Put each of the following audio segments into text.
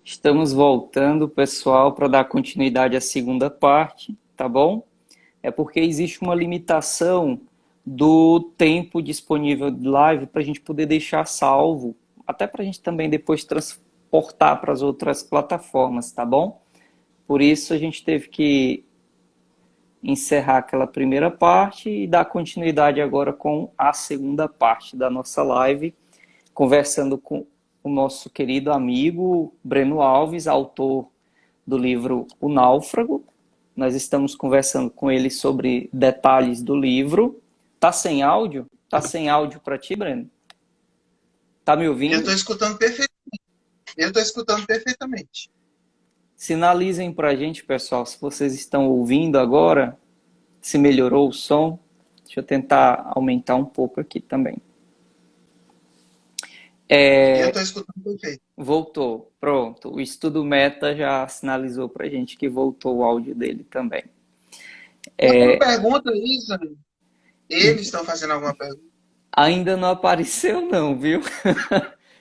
Estamos voltando, pessoal, para dar continuidade à segunda parte, tá bom? É porque existe uma limitação do tempo disponível de live para a gente poder deixar salvo, até para a gente também depois transportar para as outras plataformas, tá bom? Por isso a gente teve que encerrar aquela primeira parte e dar continuidade agora com a segunda parte da nossa live, conversando com o nosso querido amigo Breno Alves, autor do livro O Náufrago. Nós estamos conversando com ele sobre detalhes do livro. Tá sem áudio? Tá sem áudio para ti, Breno? Tá me Eu estou ouvindo? escutando perfeitamente. Eu estou escutando perfeitamente. Sinalizem para a gente, pessoal, se vocês estão ouvindo agora, se melhorou o som. Deixa eu tentar aumentar um pouco aqui também. Eu estou escutando perfeito. Voltou, pronto. O Estudo Meta já sinalizou para a gente que voltou o áudio dele também. Tem alguma pergunta, Isa? Eles estão fazendo alguma pergunta? Ainda não apareceu não, viu?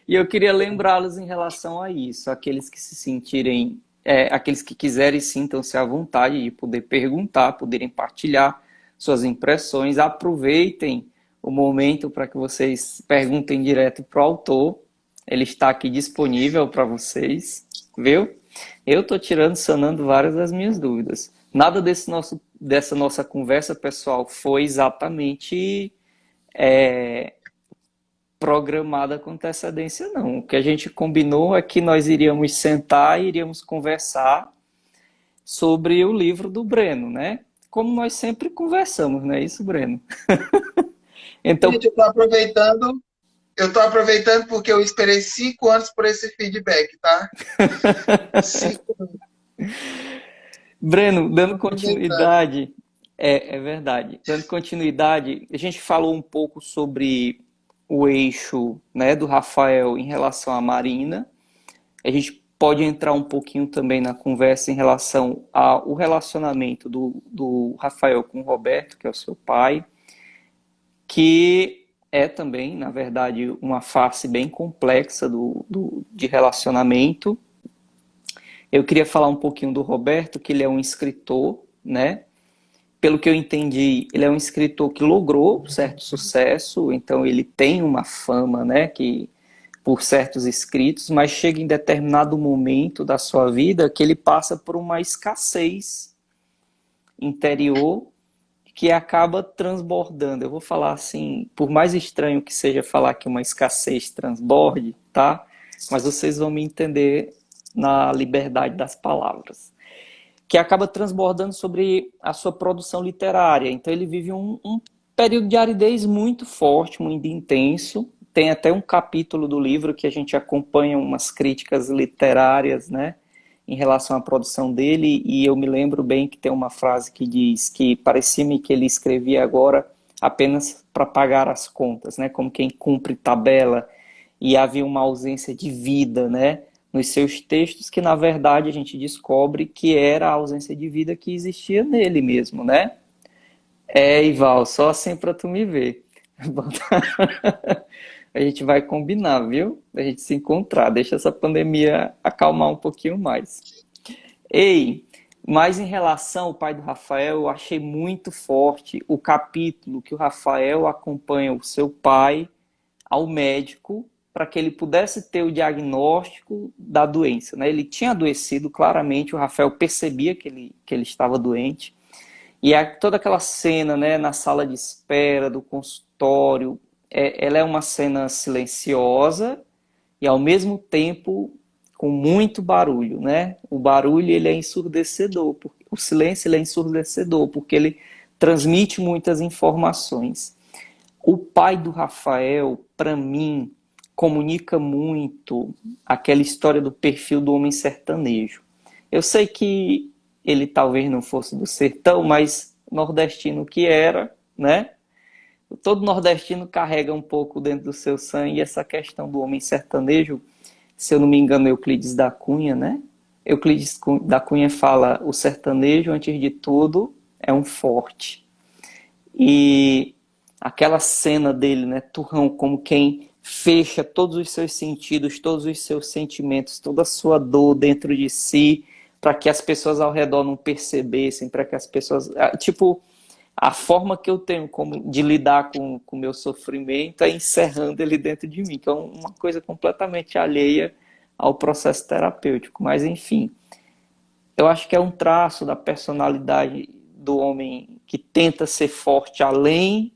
E eu queria lembrá-los em relação a isso, aqueles que se sentirem, aqueles que quiserem sintam-se à vontade de poder perguntar, poderem partilhar suas impressões, aproveitem o momento para que vocês perguntem direto para o autor, ele está aqui disponível para vocês, viu? Eu estou tirando, sanando várias das minhas dúvidas. Nada dessa nossa conversa, pessoal, foi exatamente programada com antecedência, não. O que a gente combinou é que nós iríamos sentar e iríamos conversar sobre o livro do Breno, né? Como nós sempre conversamos, não é isso, Breno? Então, Gente, eu estou aproveitando porque eu esperei 5 anos por esse feedback, tá? 5 anos. Breno, dando Estou aproveitando. continuidade, é verdade. Dando continuidade, a gente falou um pouco sobre o eixo, né, do Rafael em relação à Marina. A gente pode entrar um pouquinho também na conversa em relação ao relacionamento do Rafael com o Roberto, que é o seu pai, que é também, na verdade, uma face bem complexa de relacionamento. Eu queria falar um pouquinho do Roberto, que ele é um escritor, né? Pelo que eu entendi, ele é um escritor que logrou certo sucesso, então ele tem uma fama, né, que por certos escritos, mas chega em determinado momento da sua vida que ele passa por uma escassez interior que acaba transbordando. Eu vou falar assim, por mais estranho que seja falar que uma escassez transborde, tá? Mas vocês vão me entender na liberdade das palavras. Que acaba transbordando sobre a sua produção literária. Então ele vive um período de aridez muito forte, muito intenso. Tem até um capítulo do livro que a gente acompanha umas críticas literárias, né, em relação à produção dele, e eu me lembro bem que tem uma frase que diz que parecia-me que ele escrevia agora apenas para pagar as contas, né, como quem cumpre tabela, e havia uma ausência de vida, né, nos seus textos, que na verdade a gente descobre que era a ausência de vida que existia nele mesmo, né? Ival, só assim para tu me ver. A gente vai combinar, viu? A gente se encontrar. Deixa essa pandemia acalmar um pouquinho mais. Ei, mas em relação ao pai do Rafael, eu achei muito forte o capítulo que o Rafael acompanha o seu pai ao médico para que ele pudesse ter o diagnóstico da doença, né? Ele tinha adoecido, claramente, o Rafael percebia que ele estava doente. E toda aquela cena, né, na sala de espera do consultório, ela é uma cena silenciosa e ao mesmo tempo com muito barulho, né? O barulho ele é ensurdecedor, o silêncio ele é ensurdecedor porque ele transmite muitas informações. O pai do Rafael, para mim, comunica muito aquela história do perfil do homem sertanejo. Eu sei que ele talvez não fosse do sertão, mas nordestino que era, né? Todo nordestino carrega um pouco dentro do seu sangue essa questão do homem sertanejo. Se eu não me engano, Euclides da Cunha, né? Euclides da Cunha fala: o sertanejo, antes de tudo, é um forte. E aquela cena dele, né, turrão, como quem fecha todos os seus sentidos, todos os seus sentimentos, toda a sua dor dentro de si, para que as pessoas ao redor não percebessem, para que as pessoas. Tipo, a forma que eu tenho de lidar com o meu sofrimento é encerrando ele dentro de mim, que é uma coisa completamente alheia ao processo terapêutico. Mas, enfim, eu acho que é um traço da personalidade do homem que tenta ser forte além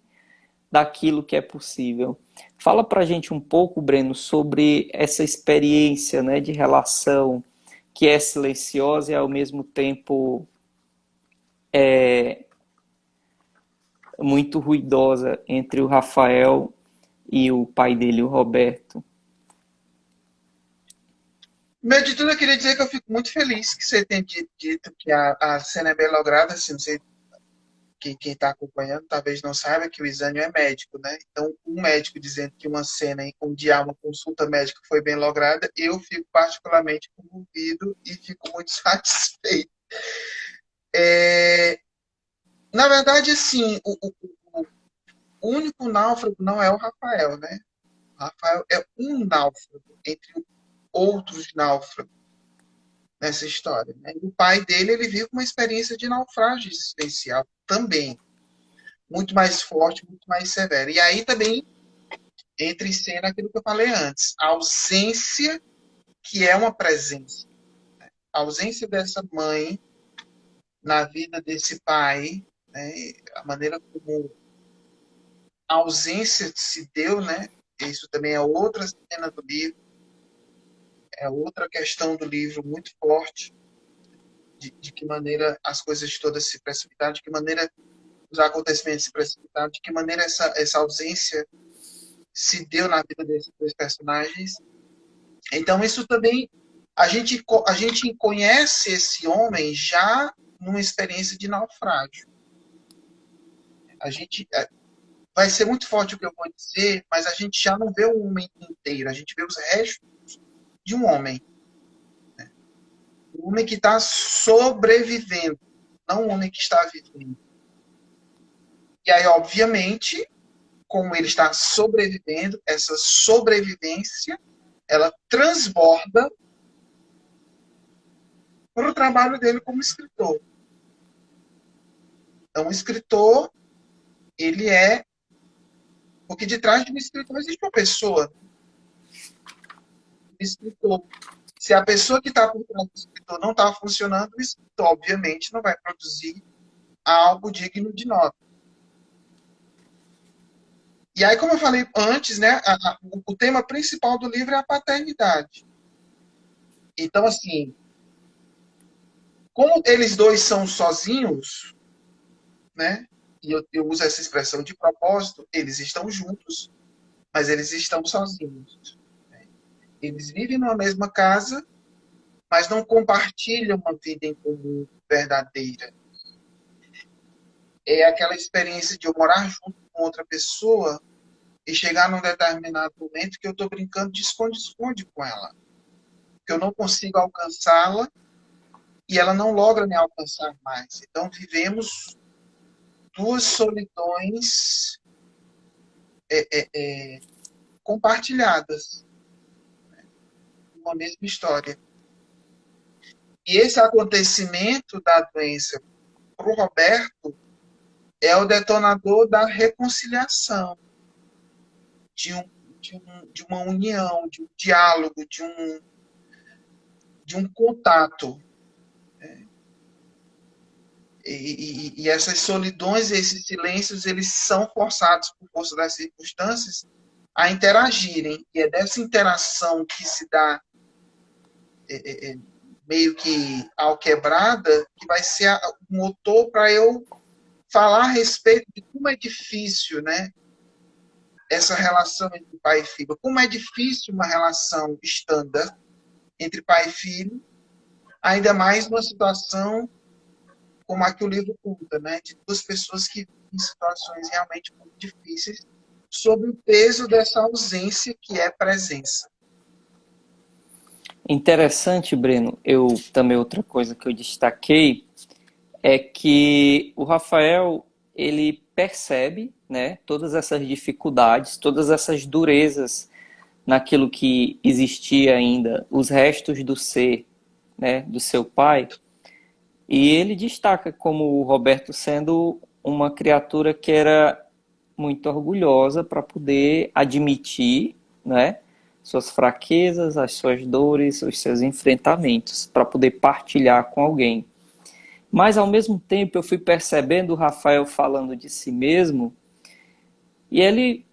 daquilo que é possível. Fala pra gente um pouco, Breno, sobre essa experiência, né, de relação que é silenciosa e ao mesmo tempo muito ruidosa entre o Rafael e o pai dele, o Roberto. Primeiro de tudo, eu queria dizer que eu fico muito feliz que você tenha dito que a cena é bem lograda. Assim, não sei que quem está acompanhando talvez não saiba que o Isânio é médico, né? Então, um médico dizendo que uma cena onde há uma consulta médica foi bem lograda, eu fico particularmente comovido e fico muito satisfeito. É, na verdade, assim, o único náufrago não é o Rafael, né? O Rafael é um náufrago entre outros náufragos nessa história. Né? O pai dele, ele vive uma experiência de naufrágio existencial também, muito mais forte, muito mais severa. E aí também entra em cena aquilo que eu falei antes, a ausência que é uma presença. A ausência dessa mãe na vida desse pai, né? A maneira como a ausência se deu, né? Isso também é outra cena do livro, é outra questão do livro muito forte, de que maneira as coisas todas se precipitaram, de que maneira os acontecimentos se precipitaram, de que maneira essa ausência se deu na vida desses dois personagens. Então, isso também, a gente conhece esse homem já numa experiência de naufrágio. A gente, vai ser muito forte o que eu vou dizer, mas a gente já não vê o homem inteiro, a gente vê os restos de um homem. Um homem que está sobrevivendo, não um homem que está vivendo. E aí, obviamente, como ele está sobrevivendo, essa sobrevivência, ela transborda para o trabalho dele como escritor. Então, o escritor, ele é... Porque de trás de um escritor existe uma pessoa. Um escritor. Se a pessoa que está por trás do escritor não está funcionando, o escritor, obviamente, não vai produzir algo digno de nota. E aí, como eu falei antes, né, o tema principal do livro é a paternidade. Então, assim, como eles dois são sozinhos, né, e eu uso essa expressão de propósito, eles estão juntos, mas eles estão sozinhos. Né? Eles vivem numa mesma casa, mas não compartilham uma vida em comum verdadeira. É aquela experiência de eu morar junto com outra pessoa e chegar num determinado momento que eu estou brincando de esconde-esconde com ela. Que eu não consigo alcançá-la e ela não logra me alcançar mais. Então, vivemos duas solidões compartilhadas, uma mesma história. E esse acontecimento da doença para o Roberto é o detonador da reconciliação, de uma união, de um diálogo, de um contato. E essas solidões, esses silêncios, eles são forçados, por força das circunstâncias, a interagirem. E é dessa interação que se dá meio que alquebrada, que vai ser o motor para eu falar a respeito de como é difícil, né, essa relação entre pai e filho. Como é difícil uma relação estándar entre pai e filho, ainda mais numa situação como a que o livro conta, né, de duas pessoas que vivem em situações realmente muito difíceis, sob o peso dessa ausência que é presença. Interessante, Breno. Eu também outra coisa que eu destaquei é que o Rafael ele percebe, né, todas essas dificuldades, todas essas durezas naquilo que existia ainda, os restos do ser, né, do seu pai. E ele destaca como o Roberto sendo uma criatura que era muito orgulhosa para poder admitir, né, suas fraquezas, as suas dores, os seus enfrentamentos, para poder partilhar com alguém. Mas ao mesmo tempo eu fui percebendo o Rafael falando de si mesmo, e ele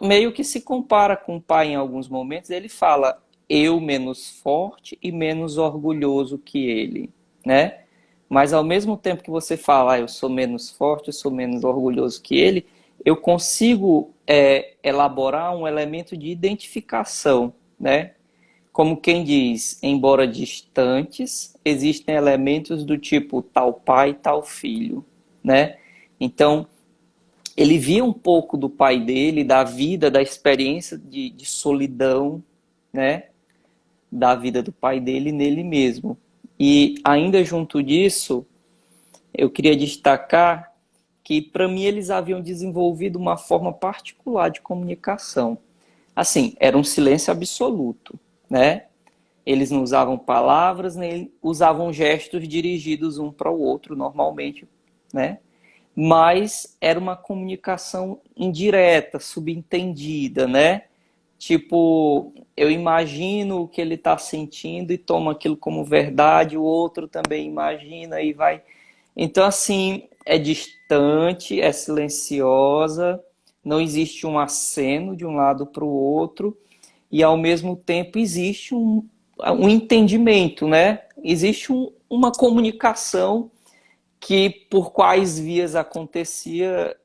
meio que se compara com o pai em alguns momentos. Ele fala: eu menos forte e menos orgulhoso que ele, né? Mas ao mesmo tempo que você fala, eu sou menos forte, eu sou menos orgulhoso que ele, eu consigo elaborar um elemento de identificação, né? Como quem diz, embora distantes, existem elementos do tipo tal pai, tal filho, né? Então, ele via um pouco do pai dele, da vida, da experiência de solidão, né? Da vida do pai dele nele mesmo. E ainda junto disso, eu queria destacar que, para mim, eles haviam desenvolvido uma forma particular de comunicação. Assim, era um silêncio absoluto, né? Eles não usavam palavras, nem usavam gestos dirigidos um para o outro, normalmente, né? Mas era uma comunicação indireta, subentendida, né? Tipo, eu imagino o que ele está sentindo e toma aquilo como verdade, o outro também imagina e vai. Então, assim, é distante, é silenciosa, não existe um aceno de um lado para o outro, e ao mesmo tempo existe um entendimento, né? Existe uma comunicação que por quais vias acontecia,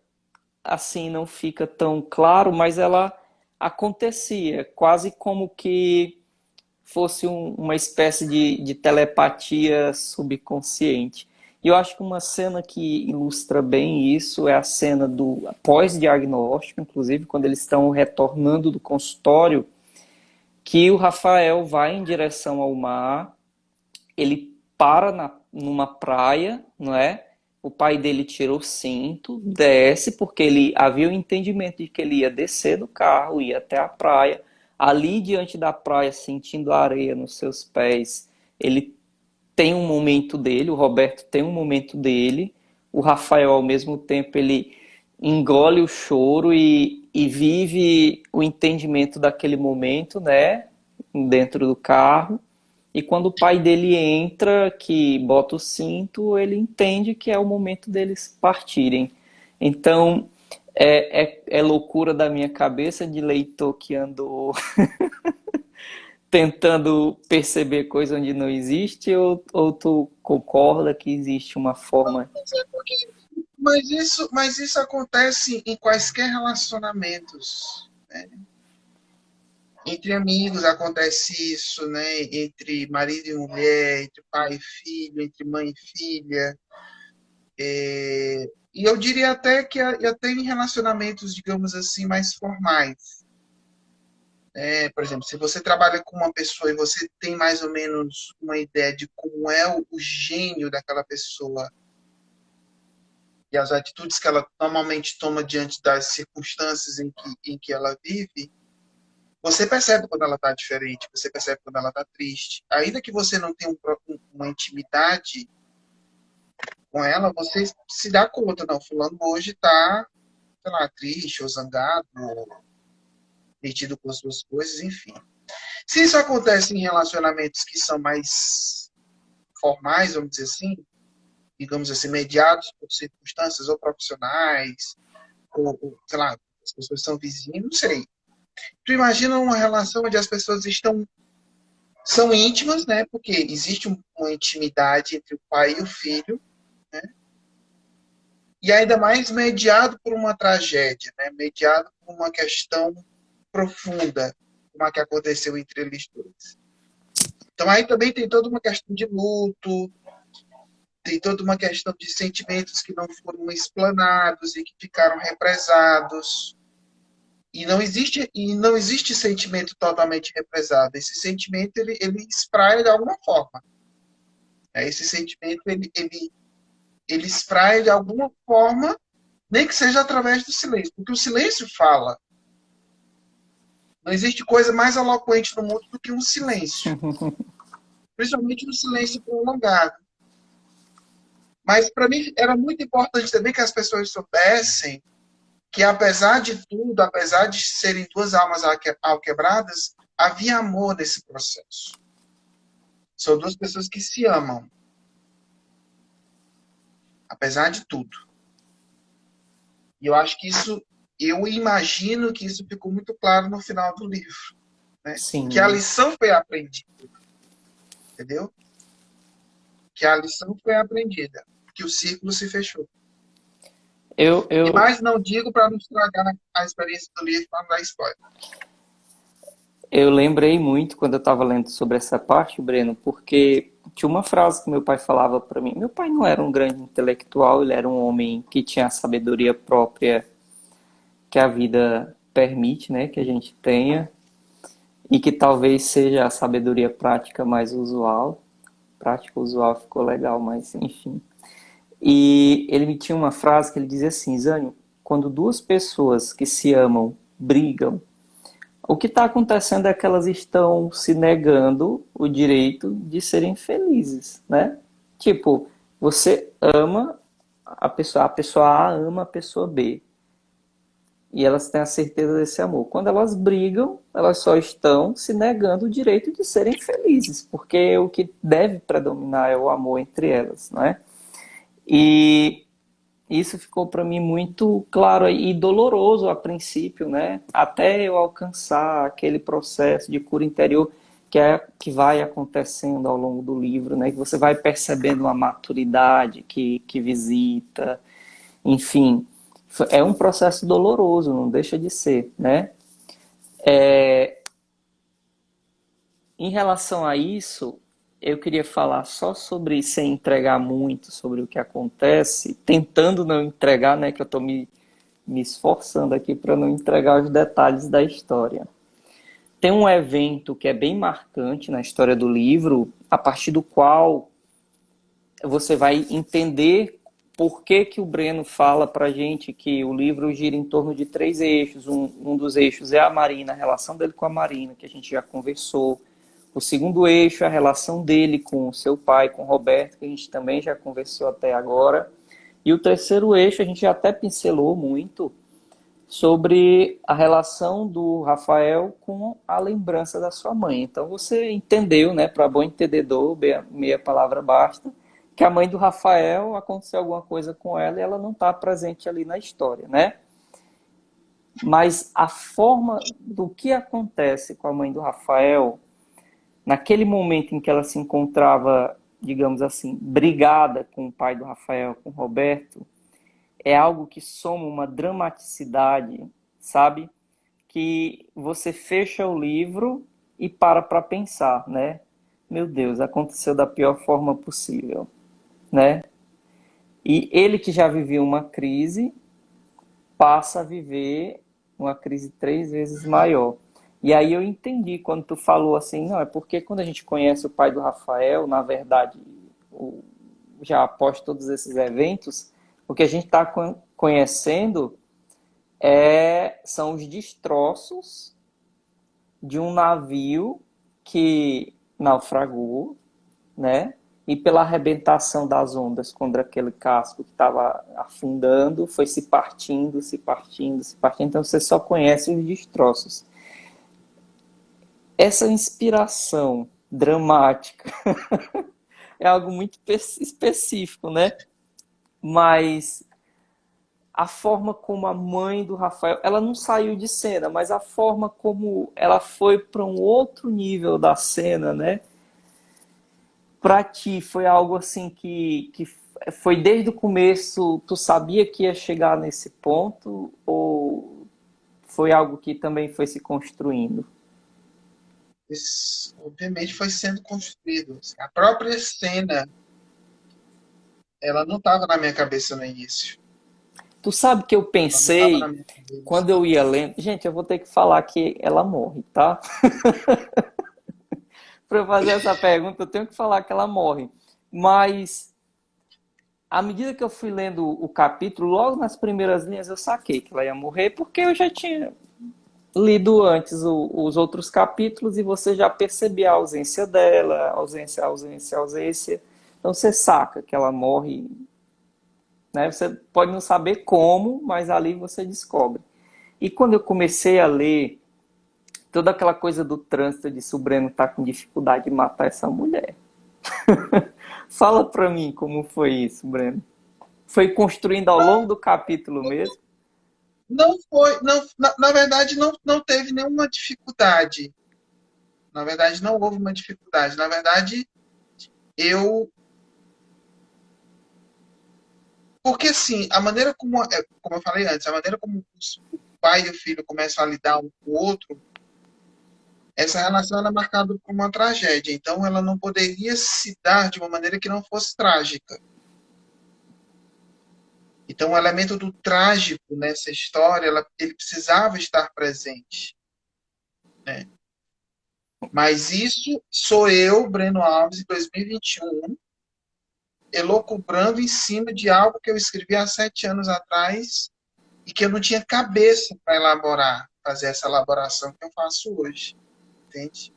assim, não fica tão claro, mas ela acontecia, quase como que fosse uma espécie de telepatia subconsciente. E eu acho que uma cena que ilustra bem isso é a cena do pós-diagnóstico, inclusive, quando eles estão retornando do consultório, que o Rafael vai em direção ao mar, ele para numa praia, não é? O pai dele tira o cinto, desce, porque ele havia o entendimento de que ele ia descer do carro, ia até a praia. Ali diante da praia, sentindo a areia nos seus pés, ele tem um momento dele, o Roberto tem um momento dele, o Rafael, ao mesmo tempo, ele engole o choro e vive o entendimento daquele momento, né? Dentro do carro. E quando o pai dele entra, que bota o cinto, ele entende que é o momento deles partirem. Então, é loucura da minha cabeça de leitor que andou tentando perceber coisa onde não existe, ou tu concorda que existe uma forma? Mas isso acontece em quaisquer relacionamentos, né? Entre amigos acontece isso, né? Entre marido e mulher, entre pai e filho, entre mãe e filha. E eu diria até que até em relacionamentos, digamos assim, mais formais. Por exemplo, se você trabalha com uma pessoa e você tem mais ou menos uma ideia de como é o gênio daquela pessoa e as atitudes que ela normalmente toma diante das circunstâncias em que ela vive, você percebe quando ela está diferente, você percebe quando ela está triste. Ainda que você não tenha uma intimidade com ela, você se dá conta, não, fulano hoje está, sei lá, triste ou zangado, ou metido com as suas coisas, enfim. Se isso acontece em relacionamentos que são mais formais, vamos dizer assim, digamos assim, mediados por circunstâncias ou profissionais, ou sei lá, as pessoas são vizinhos, não sei. Tu imagina uma relação onde as pessoas são íntimas, né? Porque existe uma intimidade entre o pai e o filho, né? E ainda mais mediado por uma tragédia, né? Mediado por uma questão profunda, como a que aconteceu entre eles dois. Então aí também tem toda uma questão de luto, tem toda uma questão de sentimentos que não foram explanados e que ficaram represados. E não existe sentimento totalmente represado. Esse sentimento ele espraia de alguma forma. Esse sentimento ele espraia de alguma forma, nem que seja através do silêncio, porque o silêncio fala. Não existe coisa mais eloquente no mundo do que um silêncio, principalmente um silêncio prolongado. Mas para mim era muito importante também que as pessoas soubessem que, apesar de tudo, apesar de serem duas almas alquebradas, havia amor nesse processo. São duas pessoas que se amam, apesar de tudo. E eu acho que isso, eu imagino que isso ficou muito claro no final do livro, né? Que a Sim. lição foi aprendida, entendeu? Que a lição foi aprendida, que o círculo se fechou. Eu, E eu, mais não digo para não estragar a experiência do livro, para não dar spoiler. eu lembrei muito quando eu estava lendo sobre essa parte, Breno, porque tinha uma frase que meu pai falava para mim. Meu pai não era um grande intelectual, ele era um homem que tinha a sabedoria própria que a vida permite, né, que a gente tenha, e que talvez seja a sabedoria prática mais usual. Prática usual ficou legal, mas enfim. E ele me tinha uma frase que ele dizia assim: Zânio, quando duas pessoas que se amam brigam, o que está acontecendo é que elas estão se negando o direito de serem felizes, né? Tipo, você ama a pessoa A ama a pessoa B. E elas têm a certeza desse amor. Quando elas brigam, elas só estão se negando o direito de serem felizes, porque o que deve predominar é o amor entre elas, não é? E isso ficou para mim muito claro e doloroso a princípio, né? Até eu alcançar aquele processo de cura interior que vai acontecendo ao longo do livro, né? Que você vai percebendo uma maturidade que visita, enfim, é um processo doloroso, não deixa de ser, né? Em relação a isso, eu queria falar só sobre, sem entregar muito sobre o que acontece, tentando não entregar, né? Que eu estou me esforçando aqui para não entregar os detalhes da história. Tem um evento que é bem marcante na história do livro, a partir do qual você vai entender por que, que o Breno fala para gente que o livro gira em torno de três eixos. Um dos eixos é a Marina, a relação dele com a Marina, que a gente já conversou. O segundo eixo é a relação dele com o seu pai, com o Roberto, que a gente também já conversou até agora. E o terceiro eixo a gente já até pincelou muito, sobre a relação do Rafael com a lembrança da sua mãe. Então você entendeu, né, para bom entendedor, meia palavra basta, que a mãe do Rafael aconteceu alguma coisa com ela e ela não está presente ali na história, né? Mas a forma do que acontece com a mãe do Rafael, naquele momento em que ela se encontrava, digamos assim, brigada com o pai do Rafael, com o Roberto, é algo que soma uma dramaticidade, sabe? Que você fecha o livro e para pensar, né? Meu Deus, aconteceu da pior forma possível, né? E ele que já vivia uma crise, passa a viver uma crise três vezes maior. E aí eu entendi quando tu falou assim, não, é porque quando a gente conhece o pai do Rafael, na verdade, já após todos esses eventos, o que a gente está conhecendo são os destroços de um navio que naufragou, né? E pela arrebentação das ondas contra aquele casco que estava afundando, foi se partindo, se partindo, se partindo. Então você só conhece os destroços. Essa inspiração dramática é algo muito específico, né? Mas a forma como a mãe do Rafael, ela não saiu de cena, mas a forma como ela foi para um outro nível da cena, né? Para ti foi algo assim que foi desde o começo, tu sabia que ia chegar nesse ponto ou foi algo que também foi se construindo? Isso, obviamente, foi sendo construído. A própria cena, ela não estava na minha cabeça no início. Tu sabe que eu Ela não estava na pensei minha cabeça. quando eu ia lendo, gente, eu vou ter que falar que ela morre, tá? Para eu fazer essa pergunta, eu tenho que falar que ela morre. Mas à medida que eu fui lendo o capítulo, logo nas primeiras linhas eu saquei que ela ia morrer, porque eu já tinha lido antes os outros capítulos e você já percebia a ausência dela, ausência. Então você saca que ela morre, né? Você pode não saber como, mas ali você descobre. E quando eu comecei a ler toda aquela coisa do trânsito, eu disse, o Breno tá com dificuldade de matar essa mulher. Fala pra mim como foi isso, Breno. Foi construindo ao longo do capítulo mesmo? Não foi, não, na verdade, não teve nenhuma dificuldade. Na verdade, não houve uma dificuldade. Na verdade, eu. Porque, assim, a maneira como, como eu falei antes, a maneira como o pai e o filho começam a lidar um com o outro, essa relação era marcada por uma tragédia. Então, ela não poderia se dar de uma maneira que não fosse trágica. Então, o elemento do trágico nessa história, ele precisava estar presente, né? Mas isso sou eu, Breno Alves, em 2021, elocubrando em cima de algo que eu escrevi há 7 anos atrás e que eu não tinha cabeça para elaborar, fazer essa elaboração que eu faço hoje, entende?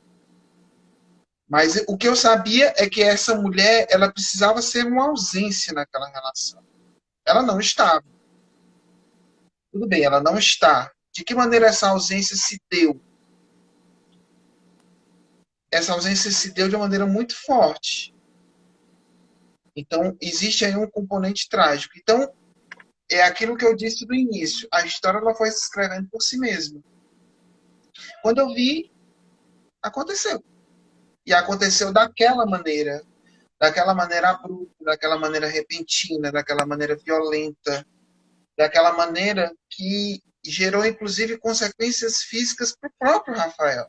Mas o que eu sabia é que essa mulher, ela precisava ser uma ausência naquela relação. Ela não estava. Tudo bem, ela não está. De que maneira essa ausência se deu? Essa ausência se deu de uma maneira muito forte. Então, existe aí um componente trágico. Então, é aquilo que eu disse do início. A história ela foi se escrevendo por si mesma. Quando eu vi, aconteceu. E aconteceu daquela maneira abrupta, daquela maneira repentina, daquela maneira violenta, daquela maneira que gerou, inclusive, consequências físicas para o próprio Rafael.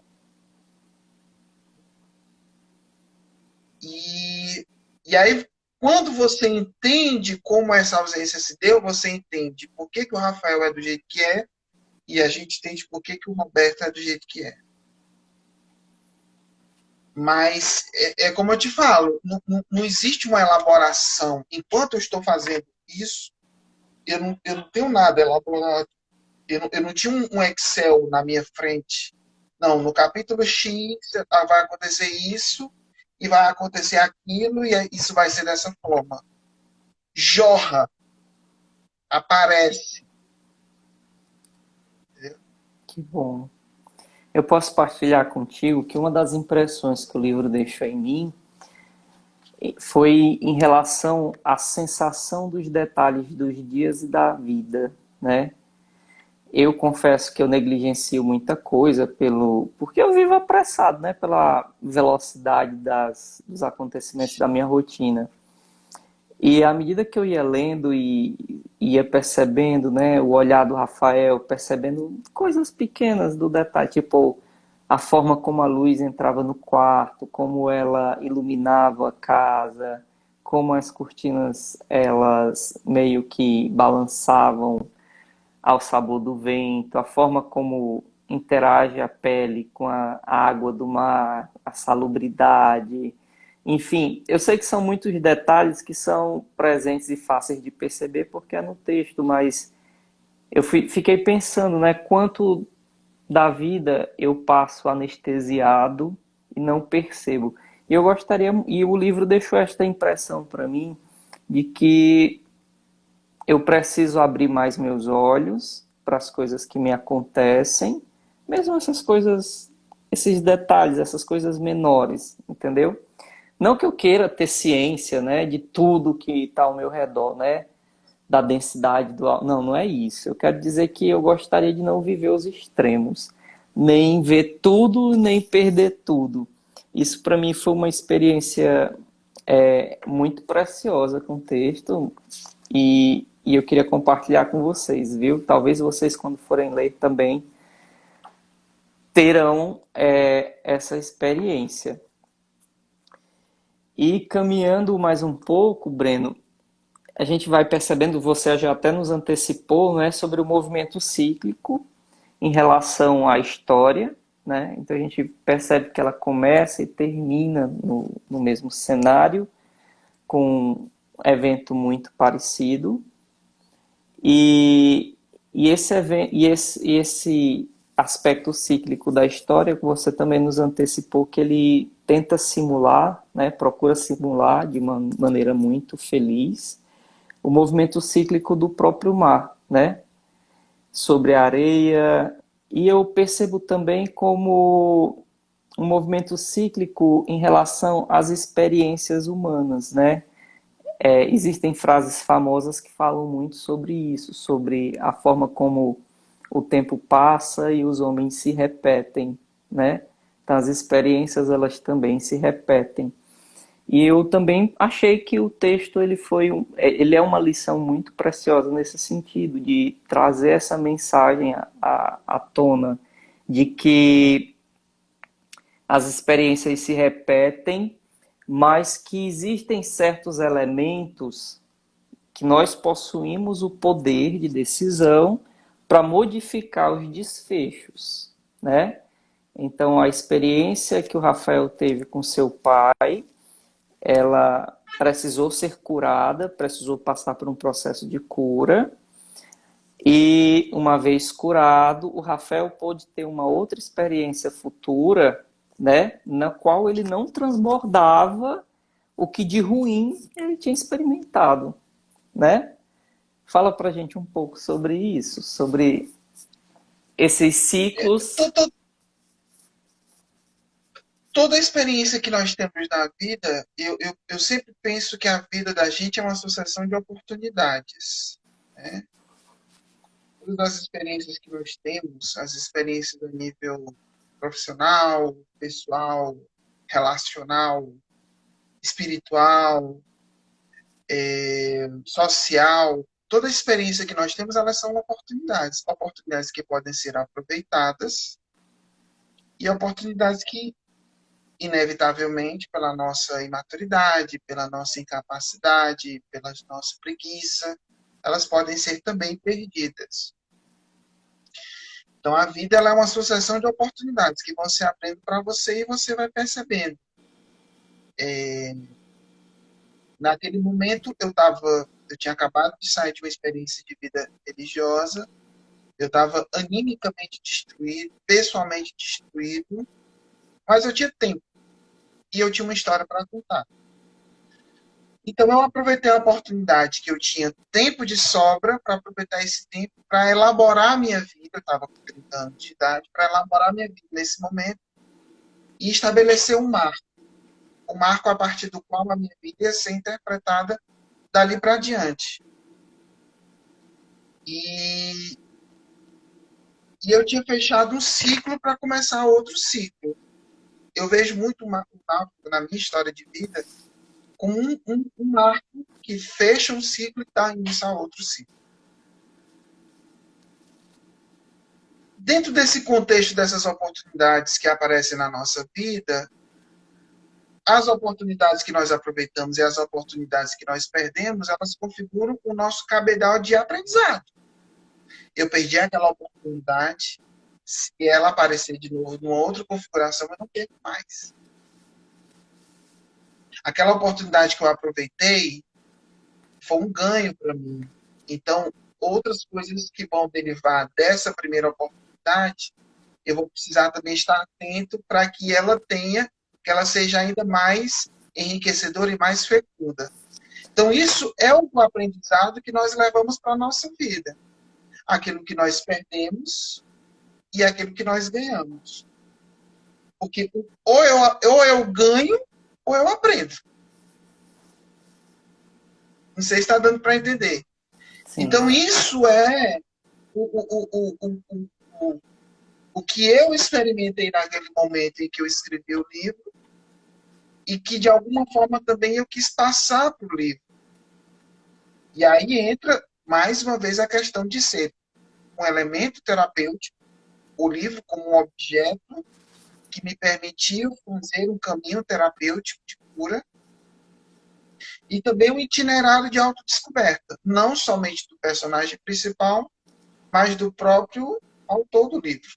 E, e aí, quando você entende como essa ausência se deu, você entende por que, que o Rafael é do jeito que é, e a gente entende por que, que o Roberto é do jeito que é. Mas é como eu te falo, não existe uma elaboração. Enquanto eu estou fazendo isso, eu não tenho nada elaborado. Eu não tinha um Excel na minha frente. Não, no capítulo X vai acontecer isso, e vai acontecer aquilo, e isso vai ser dessa forma. Jorra, aparece. Entendeu? Que bom. Eu posso partilhar contigo que uma das impressões que o livro deixou em mim foi em relação à sensação dos detalhes dos dias e da vida, né? Eu confesso que eu negligencio muita coisa porque eu vivo apressado, né? Pela velocidade dos acontecimentos da minha rotina. E à medida que eu ia lendo e ia percebendo, né, o olhar do Rafael, percebendo coisas pequenas do detalhe, tipo a forma como a luz entrava no quarto, como ela iluminava a casa, como as cortinas elas meio que balançavam ao sabor do vento, a forma como interage a pele com a água do mar, a salubridade. Enfim, eu sei que são muitos detalhes que são presentes e fáceis de perceber porque é no texto, mas fiquei pensando, né, quanto da vida eu passo anestesiado e não percebo. E eu gostaria, e o livro deixou esta impressão para mim de que eu preciso abrir mais meus olhos para as coisas que me acontecem, mesmo essas coisas, esses detalhes, essas coisas menores, entendeu? Não que eu queira ter ciência, né, de tudo que está ao meu redor, né, da densidade do... Não, não é isso. Eu quero dizer que eu gostaria de não viver os extremos, nem ver tudo, nem perder tudo. Isso para mim foi uma experiência muito preciosa com o texto e eu queria compartilhar com vocês, viu? Talvez vocês, quando forem ler também, terão essa experiência. E caminhando mais um pouco, Breno, a gente vai percebendo, você já até nos antecipou, né, sobre o movimento cíclico em relação à história, né? Então a gente percebe que ela começa e termina no mesmo cenário, com um evento muito parecido. E esse aspecto cíclico da história, que você também nos antecipou que ele tenta simular, né, procura simular de uma maneira muito feliz o movimento cíclico do próprio mar, né, sobre a areia. E eu percebo também como um movimento cíclico em relação às experiências humanas, né? Existem frases famosas que falam muito sobre isso, sobre a forma como o tempo passa e os homens se repetem, né? Então, as experiências elas também se repetem. E eu também achei que o texto ele é uma lição muito preciosa nesse sentido de trazer essa mensagem à tona de que as experiências se repetem, mas que existem certos elementos que nós possuímos o poder de decisão para modificar os desfechos, né? Então, a experiência que o Rafael teve com seu pai, ela precisou ser curada, precisou passar por um processo de cura, e uma vez curado, o Rafael pôde ter uma outra experiência futura, né, na qual ele não transbordava o que de ruim ele tinha experimentado, né? Fala pra gente um pouco sobre isso, sobre esses ciclos. Toda a experiência que nós temos na vida, eu sempre penso que a vida da gente é uma sucessão de oportunidades. Né? Todas as experiências que nós temos, as experiências a nível profissional, pessoal, relacional, espiritual, social, toda a experiência que nós temos, elas são oportunidades. Oportunidades que podem ser aproveitadas e oportunidades que, inevitavelmente, pela nossa imaturidade, pela nossa incapacidade, pela nossa preguiça, elas podem ser também perdidas. Então, a vida ela é uma sucessão de oportunidades que vão se abrindo para você e você vai percebendo. Naquele momento, eu tinha acabado de sair de uma experiência de vida religiosa, eu estava animicamente destruído, pessoalmente destruído, mas eu tinha tempo e eu tinha uma história para contar. Então, eu aproveitei a oportunidade que eu tinha tempo de sobra para aproveitar esse tempo para elaborar a minha vida. Eu estava com 30 anos de idade, para elaborar a minha vida nesse momento e estabelecer um marco. Um marco a partir do qual a minha vida ia ser interpretada dali para diante. E, e eu tinha fechado um ciclo para começar outro ciclo. Eu vejo muito o marco na minha história de vida como um marco que fecha um ciclo e dá início a outro ciclo. Dentro desse contexto dessas oportunidades que aparecem na nossa vida, as oportunidades que nós aproveitamos e as oportunidades que nós perdemos, elas configuram o nosso cabedal de aprendizado. Eu perdi aquela oportunidade, se ela aparecer de novo numa outra configuração, eu não perco mais. Aquela oportunidade que eu aproveitei foi um ganho para mim. Então, outras coisas que vão derivar dessa primeira oportunidade, eu vou precisar também estar atento para que ela seja ainda mais enriquecedora e mais fecunda. Então, isso é o aprendizado que nós levamos para a nossa vida. Aquilo que nós perdemos e aquilo que nós ganhamos. Porque ou eu ganho ou eu aprendo. Não sei se está dando para entender. Sim, Então, isso é o que eu experimentei naquele momento em que eu escrevi o livro e que, de alguma forma, também eu quis passar para o livro. E aí entra, mais uma vez, a questão de ser um elemento terapêutico, o livro como um objeto que me permitiu fazer um caminho terapêutico de cura e também um itinerário de autodescoberta, não somente do personagem principal, mas do próprio autor do livro.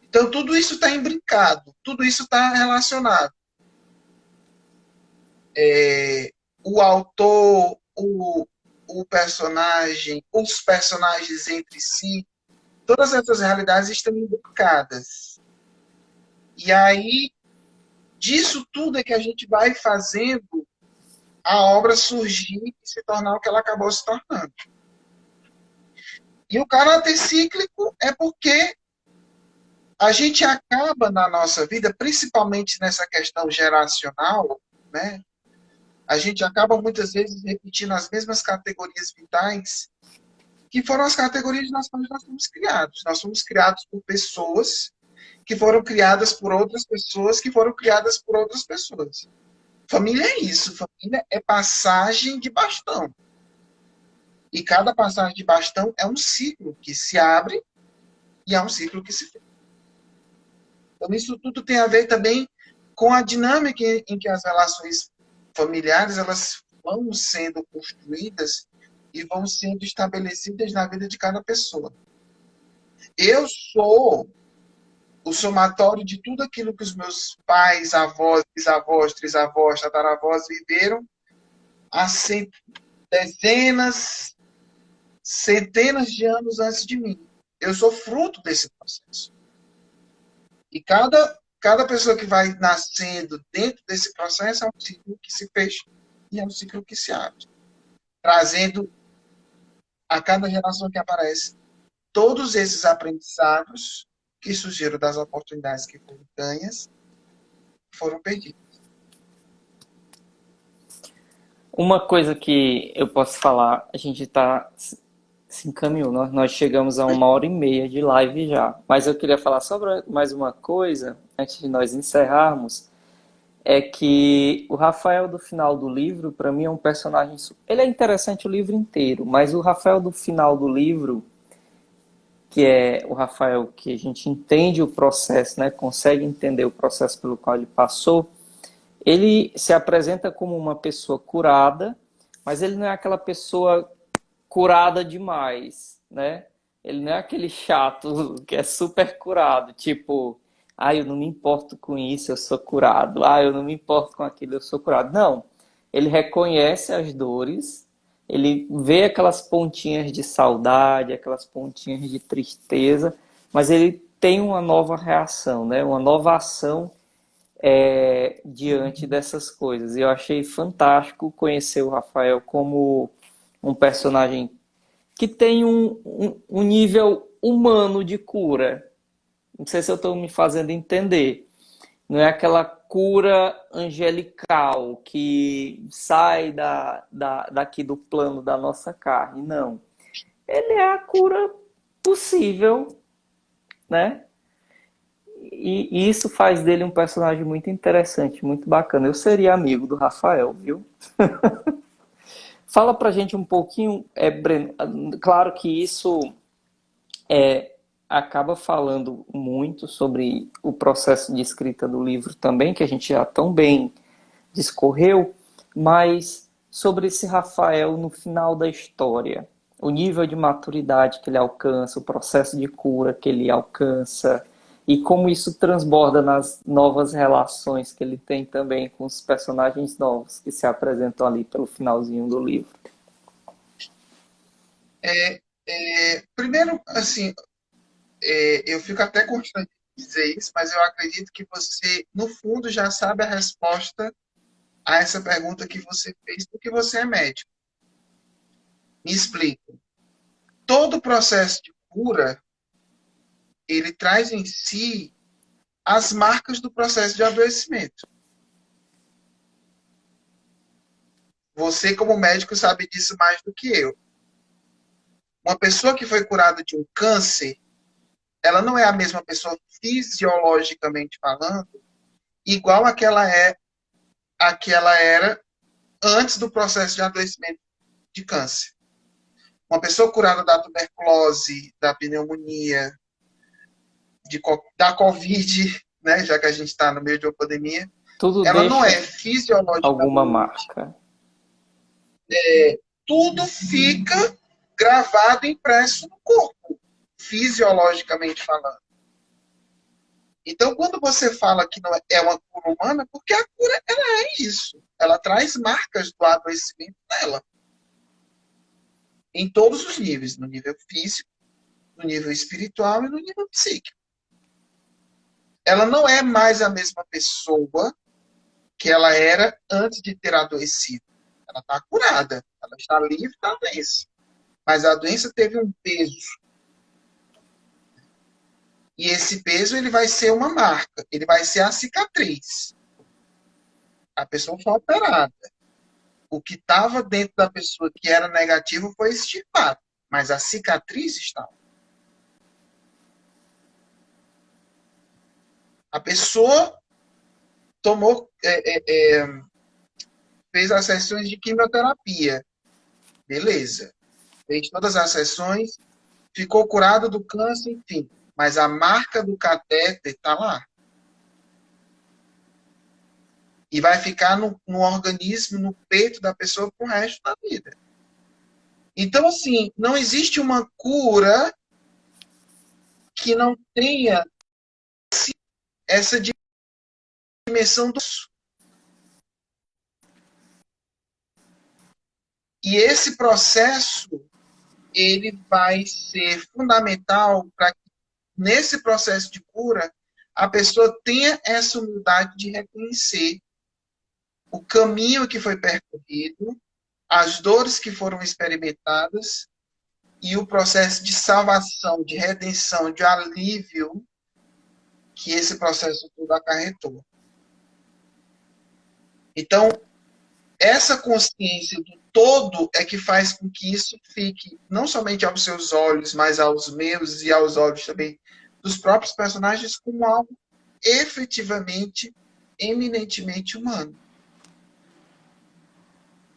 Então, tudo isso está imbricado, tudo isso está relacionado. O autor, o personagem, os personagens entre si, todas essas realidades estão imbricadas. E aí, disso tudo é que a gente vai fazendo a obra surgir e se tornar o que ela acabou se tornando. E o caráter cíclico é porque a gente acaba na nossa vida, principalmente nessa questão geracional, né? A gente acaba muitas vezes repetindo as mesmas categorias vitais que foram as categorias nas quais nós fomos criados. Nós fomos criados por pessoas que foram criadas por outras pessoas que foram criadas por outras pessoas. Família é isso. Família é passagem de bastão. E cada passagem de bastão é um ciclo que se abre e é um ciclo que se fecha. Então, isso tudo tem a ver também com a dinâmica em que as relações familiares elas vão sendo construídas e vão sendo estabelecidas na vida de cada pessoa. Eu sou o somatório de tudo aquilo que os meus pais, avós, bisavós, trisavós, tataravós viveram há dezenas, centenas de anos antes de mim. Eu sou fruto desse processo. E cada pessoa que vai nascendo dentro desse processo é um ciclo que se fecha e é um ciclo que se abre. Trazendo a cada geração que aparece todos esses aprendizados que surgiram das oportunidades que foram ganhas, foram perdidas. Uma coisa que eu posso falar, a gente se encaminhou, nós chegamos a 1h30 de live já, mas eu queria falar sobre mais uma coisa, antes de nós encerrarmos, é que o Rafael do final do livro, para mim, é um personagem... Ele é interessante o livro inteiro, mas o Rafael do final do livro, que é o Rafael que a gente entende o processo, né, consegue entender o processo pelo qual ele passou, ele se apresenta como uma pessoa curada, mas ele não é aquela pessoa curada demais, né? Ele não é aquele chato que é super curado, tipo, eu não me importo com isso, eu sou curado. Eu não me importo com aquilo, eu sou curado. Não, ele reconhece as dores, ele vê aquelas pontinhas de saudade, aquelas pontinhas de tristeza, mas ele tem uma nova reação, né? Uma nova ação diante dessas coisas. E eu achei fantástico conhecer o Rafael como um personagem que tem um nível humano de cura. Não sei se eu estou me fazendo entender. Não é aquela cura angelical que sai daqui do plano da nossa carne, não. Ele é a cura possível, né? E isso faz dele um personagem muito interessante, muito bacana. Eu seria amigo do Rafael, viu? Fala pra gente um pouquinho, Breno, claro que isso acaba falando muito sobre o processo de escrita do livro também, que a gente já tão bem discorreu, mas sobre esse Rafael no final da história, o nível de maturidade que ele alcança, o processo de cura que ele alcança, e como isso transborda nas novas relações que ele tem também com os personagens novos que se apresentam ali pelo finalzinho do livro. Primeiro, assim, eu fico até constrangido de dizer isso, mas eu acredito que você, no fundo, já sabe a resposta a essa pergunta que você fez, porque você é médico. Me explica. Todo o processo de cura, ele traz em si as marcas do processo de adoecimento. Você, como médico, sabe disso mais do que eu. Uma pessoa que foi curada de um câncer, ela não é a mesma pessoa fisiologicamente falando, igual a que ela era antes do processo de adoecimento de câncer. Uma pessoa curada da tuberculose, da pneumonia, da Covid, né, já que a gente está no meio de uma pandemia, Tudo ela não é deixa alguma fisiologicamente. marca. Tudo fica gravado e impresso no corpo, fisiologicamente falando. Então, quando você fala que não é uma cura humana, porque a cura ela é isso. Ela traz marcas do adoecimento dela. Em todos os níveis, no nível físico, no nível espiritual e no nível psíquico. Ela não é mais a mesma pessoa que ela era antes de ter adoecido. Ela está curada, ela está livre da doença. Mas a doença teve um peso. E esse peso ele vai ser uma marca, ele vai ser a cicatriz. A pessoa foi operada. O que estava dentro da pessoa que era negativo foi extirpado, mas a cicatriz estava. A pessoa tomou, fez as sessões de quimioterapia, beleza. Fez todas as sessões, ficou curado do câncer, enfim. Mas a marca do catéter está lá. E vai ficar no organismo, no peito da pessoa pro resto da vida. Então, assim, não existe uma cura que não tenha essa dimensão do... E esse processo, ele vai ser fundamental para que, nesse processo de cura, a pessoa tenha essa humildade de reconhecer o caminho que foi percorrido, as dores que foram experimentadas e o processo de salvação, de redenção, de alívio que esse processo todo acarretou. Então, essa consciência do todo é que faz com que isso fique não somente aos seus olhos, mas aos meus e aos olhos também dos próprios personagens como algo efetivamente, eminentemente humano.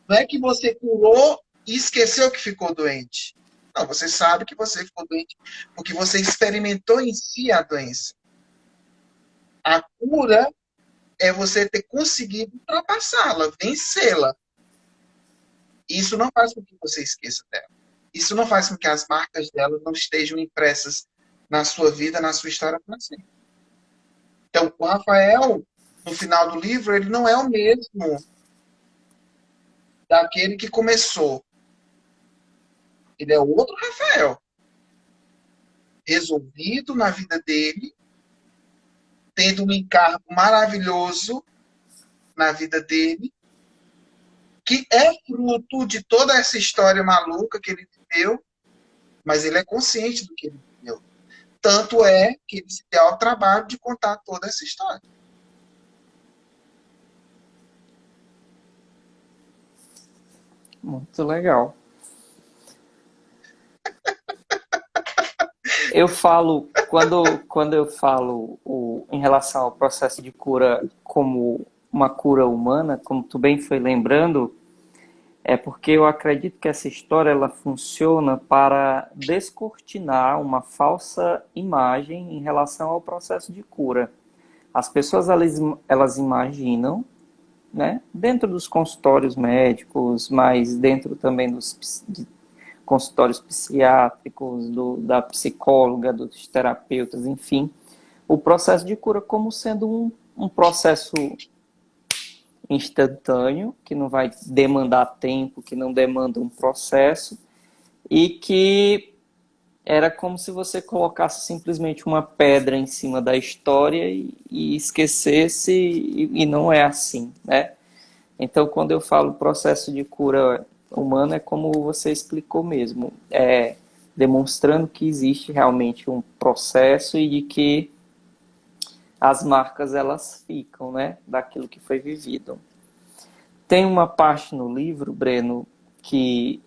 Não é que você curou e esqueceu que ficou doente. Não, você sabe que você ficou doente porque você experimentou em si a doença. A cura é você ter conseguido ultrapassá-la, vencê-la. Isso não faz com que você esqueça dela. Isso não faz com que as marcas dela não estejam impressas na sua vida, na sua história para sempre. Então, o Rafael, no final do livro, ele não é o mesmo daquele que começou. Ele é outro Rafael. Resolvido na vida dele, tendo um encargo maravilhoso na vida dele, que é fruto de toda essa história maluca que ele viveu, mas ele é consciente do que ele viveu. Tanto é que ele se deu ao trabalho de contar toda essa história. Muito legal. Eu falo, quando eu falo em relação ao processo de cura como uma cura humana, como tu bem foi lembrando, é porque eu acredito que essa história ela funciona para descortinar uma falsa imagem em relação ao processo de cura. As pessoas elas imaginam, né, dentro dos consultórios médicos, mas dentro também dos consultórios psiquiátricos, da psicóloga, dos terapeutas, enfim, o processo de cura como sendo um processo instantâneo, que não vai demandar tempo, que não demanda um processo, e que era como se você colocasse simplesmente uma pedra em cima da história e esquecesse, e não é assim, né? Então, quando eu falo processo de cura humana, é como você explicou mesmo, demonstrando que existe realmente um processo e de que as marcas elas ficam, né, daquilo que foi vivido. Tem uma parte no livro, Breno, que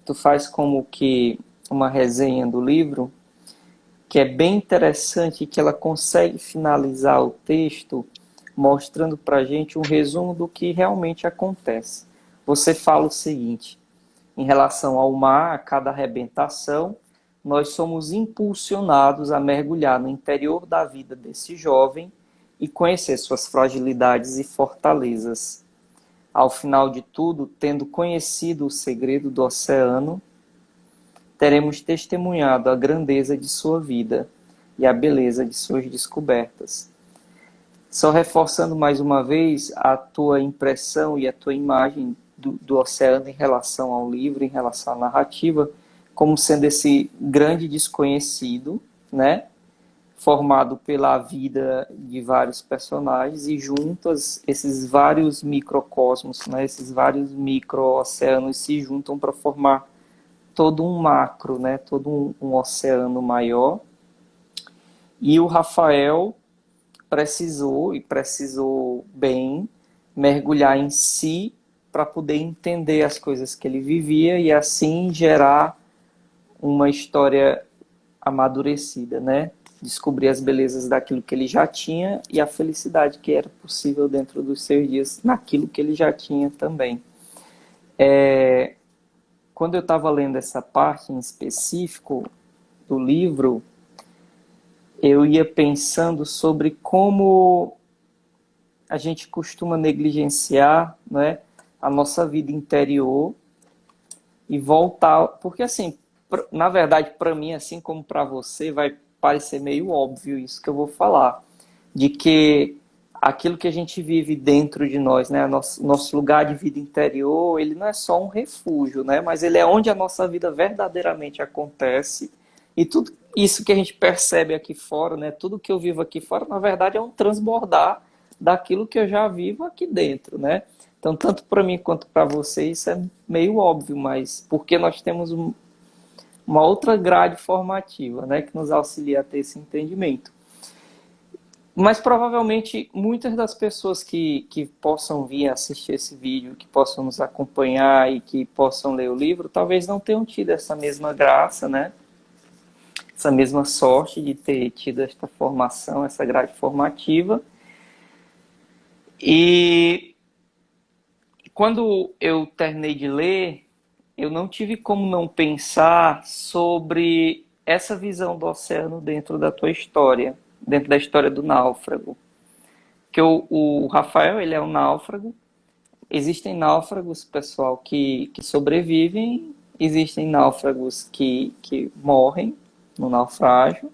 tu faz como que uma resenha do livro, que é bem interessante, que ela consegue finalizar o texto mostrando para a gente um resumo do que realmente acontece. Você fala o seguinte: em relação ao mar, a cada arrebentação, nós somos impulsionados a mergulhar no interior da vida desse jovem e conhecer suas fragilidades e fortalezas. Ao final de tudo, tendo conhecido o segredo do oceano, teremos testemunhado a grandeza de sua vida e a beleza de suas descobertas. Só reforçando mais uma vez a tua impressão e a tua imagem do oceano em relação ao livro, em relação à narrativa, como sendo esse grande desconhecido, né? Formado pela vida de vários personagens e juntas esses vários microcosmos, né? Esses vários micro-oceanos se juntam para formar todo um macro, né? Todo um oceano maior. E o Rafael precisou bem mergulhar em si para poder entender as coisas que ele vivia e assim gerar uma história amadurecida, né? Descobrir as belezas daquilo que ele já tinha e a felicidade que era possível dentro dos seus dias naquilo que ele já tinha também. Quando eu estava lendo essa parte em específico do livro, eu ia pensando sobre como a gente costuma negligenciar, né, a nossa vida interior e voltar, porque assim, na verdade, para mim, assim como para você, vai parecer meio óbvio isso que eu vou falar, de que aquilo que a gente vive dentro de nós, né, nosso lugar de vida interior, ele não é só um refúgio, né, mas ele é onde a nossa vida verdadeiramente acontece e tudo isso que a gente percebe aqui fora, né, tudo que eu vivo aqui fora, na verdade, é um transbordar daquilo que eu já vivo aqui dentro, né? Então, tanto para mim quanto para você, isso é meio óbvio, mas porque nós temos uma outra grade formativa, né, que nos auxilia a ter esse entendimento. Mas provavelmente muitas das pessoas que possam vir assistir esse vídeo, que possam nos acompanhar e que possam ler o livro, talvez não tenham tido essa mesma graça, né? Essa mesma sorte de ter tido esta formação, essa grade formativa. E quando eu terminei de ler, eu não tive como não pensar sobre essa visão do oceano dentro da tua história, dentro da história do náufrago. Que o Rafael, ele é um náufrago. Existem náufragos, pessoal, que sobrevivem, existem náufragos que morrem no naufrágio,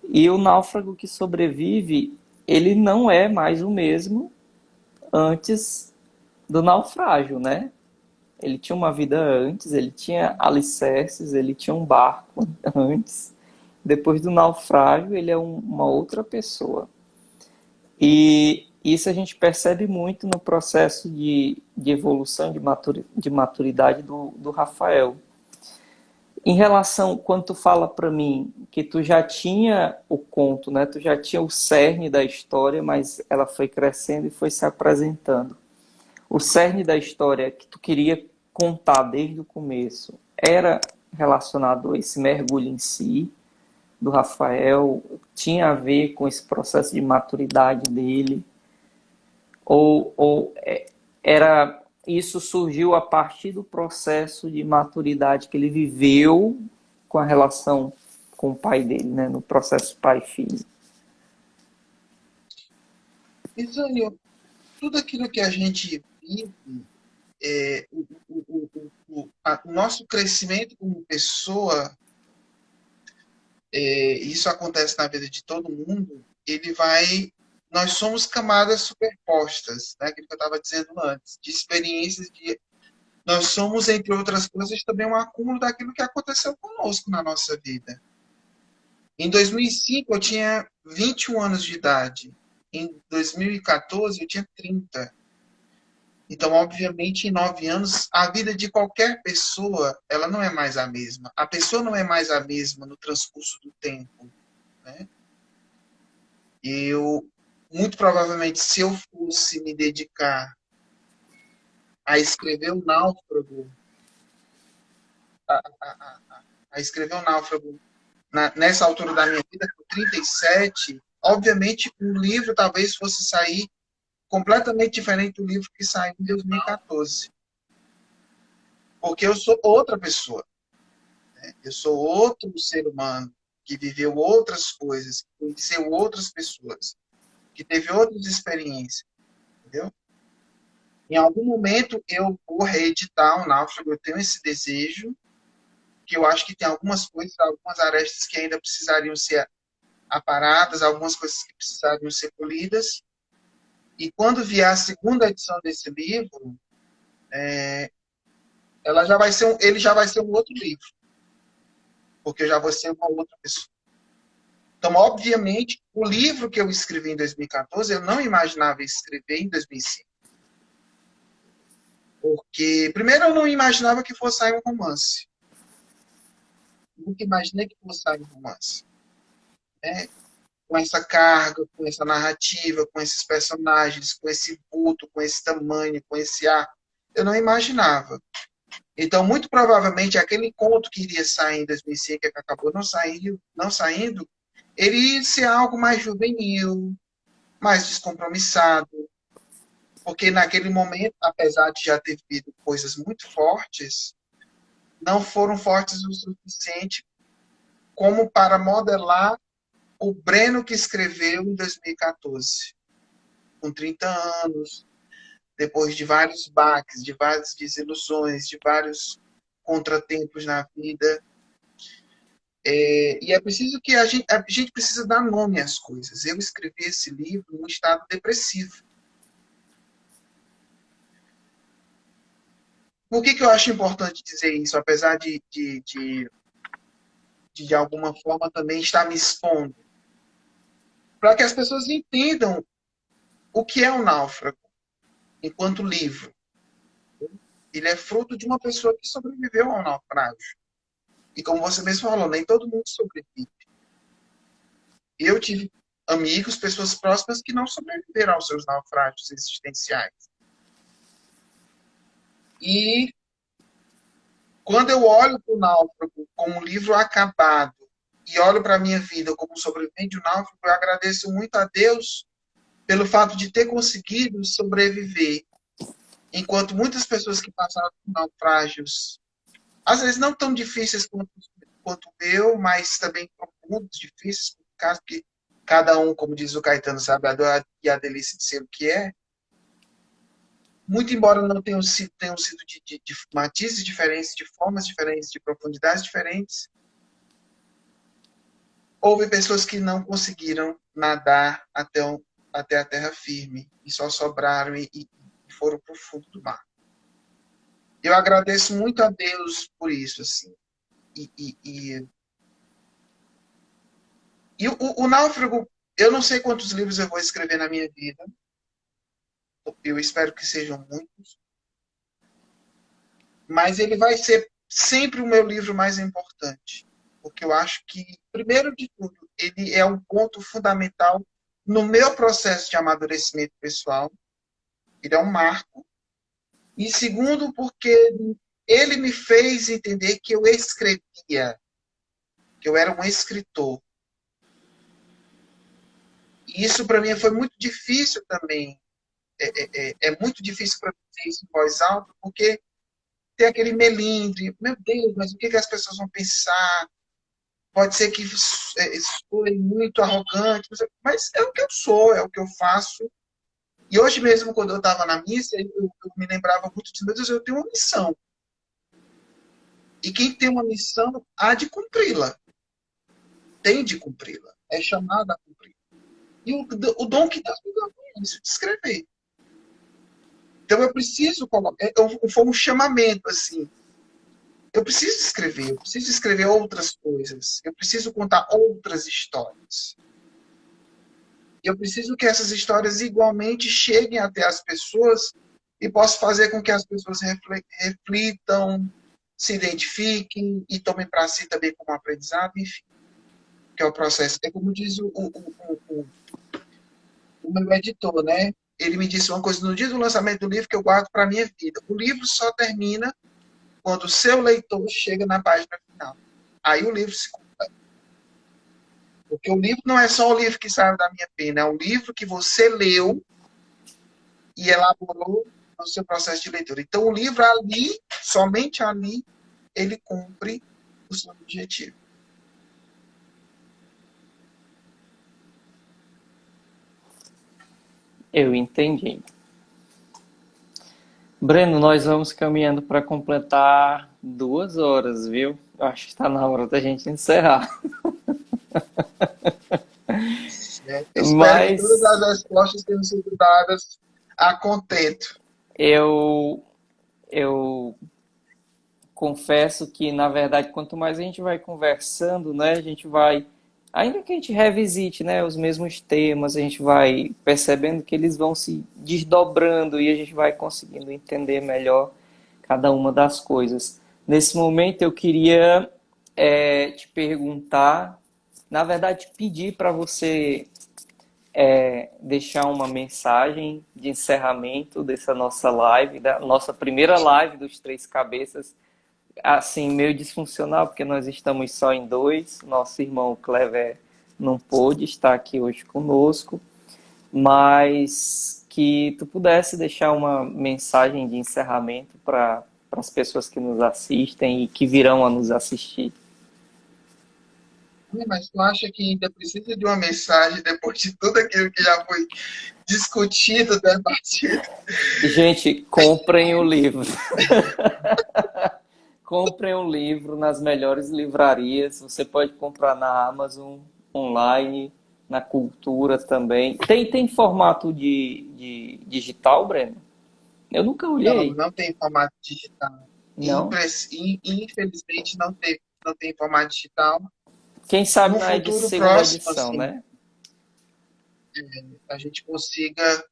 e o náufrago que sobrevive, ele não é mais o mesmo antes do naufrágio, né? Ele tinha uma vida antes, ele tinha alicerces, ele tinha um barco antes. Depois do naufrágio, ele é uma outra pessoa. E isso a gente percebe muito no processo de evolução, de maturidade do Rafael. Em relação, quando tu fala para mim que tu já tinha o conto, né? Tu já tinha o cerne da história, mas ela foi crescendo e foi se apresentando. O cerne da história que tu queria contar desde o começo era relacionado a esse mergulho em si, do Rafael, tinha a ver com esse processo de maturidade dele, ou era isso surgiu a partir do processo de maturidade que ele viveu com a relação com o pai dele, né, no processo pai-filho. Isânio, tudo aquilo que a gente vive, o nosso crescimento como pessoa, isso acontece na vida de todo mundo, ele vai. Nós somos camadas superpostas, né? Aquilo que eu estava dizendo antes, de experiências de. Nós somos, entre outras coisas, também um acúmulo daquilo que aconteceu conosco na nossa vida. Em 2005, eu tinha 21 anos de idade. Em 2014, eu tinha 30. Então, obviamente, em 9 anos, a vida de qualquer pessoa, ela não é mais a mesma. A pessoa não é mais a mesma no transcurso do tempo, né? Eu, muito provavelmente, se eu fosse me dedicar a escrever o Náufrago, a escrever o Náufrago nessa altura da minha vida, com 37, obviamente, o livro talvez fosse sair completamente diferente do livro que saiu em 2014. Porque eu sou outra pessoa. Eu sou outro ser humano que viveu outras coisas, que conheceu outras pessoas, que teve outras experiências, entendeu? Em algum momento eu vou reeditar o Náufrago, eu tenho esse desejo, que eu acho que tem algumas coisas, algumas arestas que ainda precisariam ser aparadas, algumas coisas que precisariam ser polidas. E quando vier a segunda edição desse livro, ele já vai ser um outro livro. porque eu já vou ser uma outra pessoa. Então, obviamente, o livro que eu escrevi em 2014, eu não imaginava escrever em 2005. Porque, primeiro, eu não imaginava que fosse sair um romance. Nunca imaginei que fosse sair um romance. Né? Com essa carga, com essa narrativa, com esses personagens, com esse vulto, com esse tamanho, com esse ar. Eu não imaginava. Então, muito provavelmente, aquele conto que iria sair em 2005, que acabou não saindo, ele ia ser algo mais juvenil, mais descompromissado. Porque naquele momento, apesar de já ter vivido coisas muito fortes, não foram fortes o suficiente como para modelar o Breno que escreveu em 2014, com 30 anos, depois de vários baques, de várias desilusões, de vários contratempos na vida. E é preciso que a gente precisa dar nome às coisas. Eu escrevi esse livro num estado depressivo. Por que eu acho importante dizer isso, apesar de alguma forma também estar me expondo? Para que as pessoas entendam o que é o náufrago enquanto livro. Ele é fruto de uma pessoa que sobreviveu ao naufrágio. E como você mesmo falou, nem todo mundo sobrevive. Eu tive amigos, pessoas próximas que não sobreviveram aos seus naufrágios existenciais. E quando eu olho para o náufrago como um livro acabado e olho para a minha vida como um sobrevivente de um náufrago, eu agradeço muito a Deus pelo fato de ter conseguido sobreviver. Enquanto muitas pessoas que passaram por naufrágios, às vezes não tão difíceis quanto eu, mas também profundos, difíceis, por causa que cada um, como diz o Caetano, sabe a dor e a delícia de ser o que é. Muito embora não tenham sido de matizes diferentes, de formas diferentes, de profundidades diferentes, houve pessoas que não conseguiram nadar até a terra firme e só sobraram e foram para o fundo do mar. Eu agradeço muito a Deus por isso, assim. E o Náufrago, eu não sei quantos livros eu vou escrever na minha vida. Eu espero que sejam muitos. Mas ele vai ser sempre o meu livro mais importante. Porque eu acho que, primeiro de tudo, ele é um ponto fundamental no meu processo de amadurecimento pessoal. Ele é um marco. E segundo, porque ele me fez entender que eu escrevia, que eu era um escritor. E isso para mim foi muito difícil também. É muito difícil para dizer isso em voz alta, porque tem aquele melindre. Meu Deus, mas o que as pessoas vão pensar? Pode ser que soe muito arrogante, mas é o que eu sou, é o que eu faço. E hoje mesmo, quando eu estava na missa, eu me lembrava muito de Deus, eu tenho uma missão. E quem tem uma missão há de cumpri-la. Tem de cumpri-la. É chamado a cumprir. E o dom que Deus me deu é isso, de escrever. Então eu preciso colocar. Foi um chamamento, assim. Eu preciso escrever outras coisas. Eu preciso contar outras histórias. Eu preciso que essas histórias igualmente cheguem até as pessoas e possa fazer com que as pessoas reflitam, se identifiquem e tomem para si também como aprendizado, enfim. Que é o processo. É como diz o meu editor, né? Ele me disse uma coisa no dia do lançamento do livro que eu guardo para a minha vida. O livro só termina quando o seu leitor chega na página final. Aí o livro se completa. Porque o livro não é só o livro que saiu da minha pena, é o livro que você leu e elaborou no seu processo de leitura. Então o livro ali, somente ali, ele cumpre o seu objetivo. Eu entendi. Breno, nós vamos caminhando para completar 2 horas, viu? Eu acho que está na hora da gente encerrar. Espero que todas Mas as respostas tenham sido dadas a contento. eu confesso que, na verdade, quanto mais a gente vai conversando, né, a gente vai, ainda que a gente revisite, né, os mesmos temas, a gente vai percebendo que eles vão se desdobrando e a gente vai conseguindo entender melhor cada uma das coisas. Nesse momento, eu queria te perguntar, na verdade, pedir para você deixar uma mensagem de encerramento dessa nossa live, da nossa primeira live dos Três Cabeças, assim, meio disfuncional, porque nós estamos só em dois. Nosso irmão Clever não pôde estar aqui hoje conosco, mas que tu pudesse deixar uma mensagem de encerramento para as pessoas que nos assistem e que virão a nos assistir. Mas tu acha que ainda precisa de uma mensagem depois de tudo aquilo que já foi discutido, debatido? Gente, comprem o livro. Comprem um livro nas melhores livrarias. Você pode comprar na Amazon, online, na Cultura também. Tem formato de digital, Breno? Eu nunca Não, olhei. não tem formato digital. Não? Infelizmente, não tem formato digital. Quem sabe No na futuro segunda próximo, edição, assim, né? a gente consiga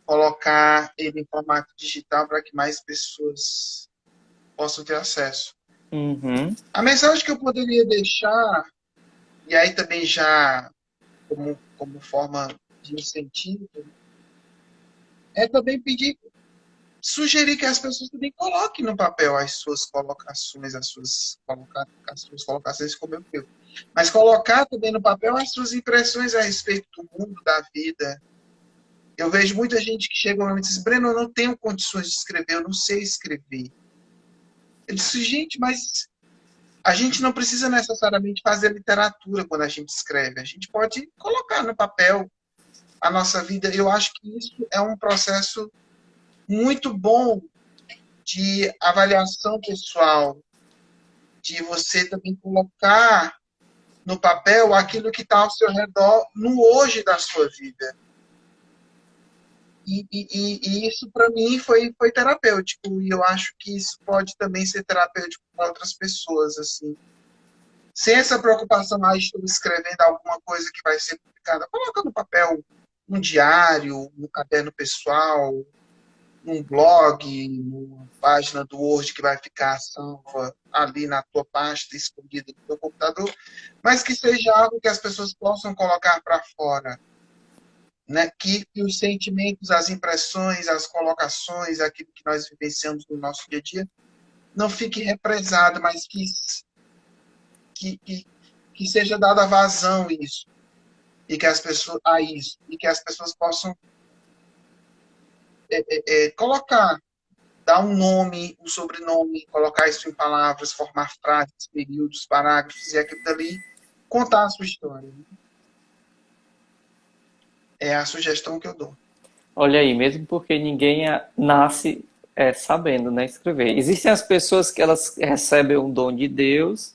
colocar ele em formato digital para que mais pessoas possam ter acesso. Uhum. A mensagem que eu poderia deixar, e aí também já como forma de incentivo, é também sugerir que as pessoas também coloquem no papel as suas colocações, as suas colocações como eu fiz. Mas colocar também no papel as suas impressões a respeito do mundo, da vida. Eu vejo muita gente que chega e me diz, Breno, eu não tenho condições de escrever, eu não sei escrever. Eu disse, gente, mas a gente não precisa necessariamente fazer literatura quando a gente escreve. A gente pode colocar no papel a nossa vida. Eu acho que isso é um processo muito bom de avaliação pessoal, de você também colocar no papel aquilo que está ao seu redor no hoje da sua vida. E isso, para mim, foi terapêutico. E eu acho que isso pode também ser terapêutico para outras pessoas. Assim. Sem essa preocupação mais de estou escrevendo alguma coisa que vai ser publicada, coloca no papel um diário, um caderno pessoal, num blog, numa página do Word que vai ficar salva ali na tua pasta, escondida no teu computador, mas que seja algo que as pessoas possam colocar para fora. Né? Que os sentimentos, as impressões, as colocações, aquilo que nós vivenciamos no nosso dia a dia, não fique represado, mas que seja dada vazão isso, e que as pessoas a isso, e que as pessoas possam colocar, dar um nome, um sobrenome, colocar isso em palavras, formar frases, períodos, parágrafos, e aquilo dali contar a sua história. É a sugestão que eu dou. Olha aí, mesmo porque ninguém nasce sabendo, né, escrever. Existem as pessoas que elas recebem um dom de Deus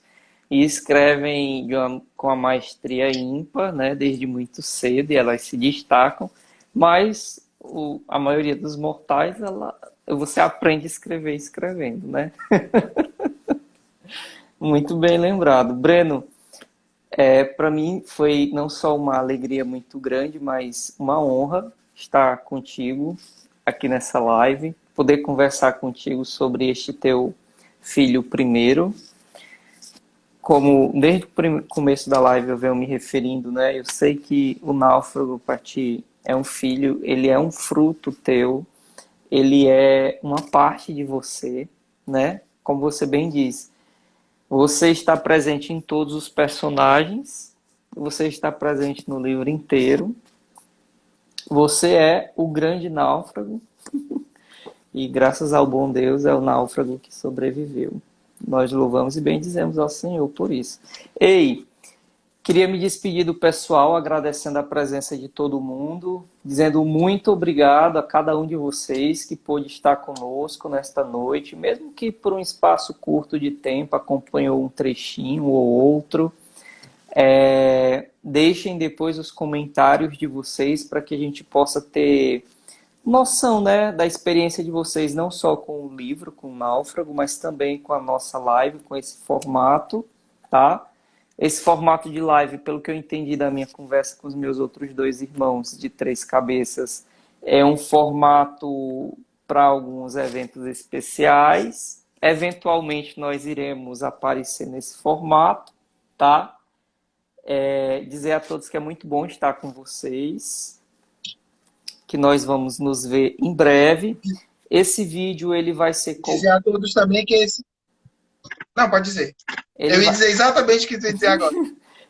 e escrevem com a maestria ímpar, né, desde muito cedo, e elas se destacam, mas a maioria dos mortais, você aprende a escrever escrevendo, né? Muito bem lembrado. Breno, para mim foi não só uma alegria muito grande, mas uma honra estar contigo aqui nessa live, poder conversar contigo sobre este teu filho primeiro. Como desde o começo da live eu venho me referindo, né? Eu sei que o náufrago para ti é um filho, ele é um fruto teu, ele é uma parte de você, né? Como você bem diz, você está presente em todos os personagens, você está presente no livro inteiro, você é o grande náufrago e graças ao bom Deus é o náufrago que sobreviveu. Nós louvamos e bendizemos ao Senhor por isso. Ei, queria me despedir do pessoal, agradecendo a presença de todo mundo, dizendo muito obrigado a cada um de vocês que pôde estar conosco nesta noite, mesmo que por um espaço curto de tempo acompanhou um trechinho ou outro. Deixem depois os comentários de vocês para que a gente possa ter noção, né, da experiência de vocês, não só com o livro, com o Náufrago, mas também com a nossa live, com esse formato, tá? Esse formato de live, pelo que eu entendi da minha conversa com os meus outros dois irmãos de três cabeças, é um formato para alguns eventos especiais. Eventualmente nós iremos aparecer nesse formato, tá? Dizer a todos que é muito bom estar com vocês, que nós vamos nos ver em breve. Esse vídeo ele vai ser Dizer a todos também que esse. Não, pode dizer. Eu ia dizer exatamente o que você ia dizer agora.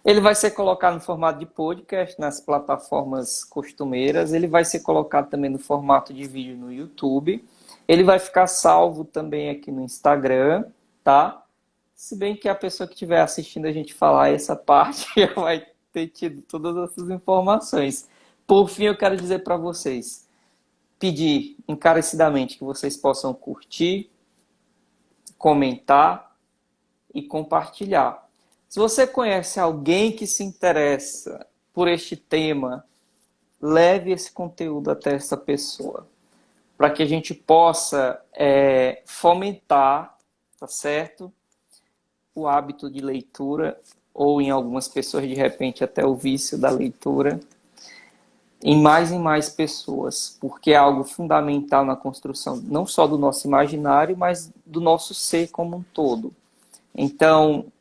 Ele vai ser colocado no formato de podcast nas plataformas costumeiras. Ele vai ser colocado também no formato de vídeo no YouTube. Ele vai ficar salvo também aqui no Instagram, tá? Se bem que a pessoa que estiver assistindo a gente falar essa parte já vai ter tido todas essas informações. Por fim, eu quero dizer para vocês, pedir encarecidamente que vocês possam curtir, comentar e compartilhar. Se você conhece alguém que se interessa por este tema, leve esse conteúdo até essa pessoa, para que a gente possa fomentar, tá certo? O hábito de leitura, ou em algumas pessoas, de repente, até o vício da leitura, em mais pessoas, porque é algo fundamental na construção, não só do nosso imaginário, mas do nosso ser como um todo. Então,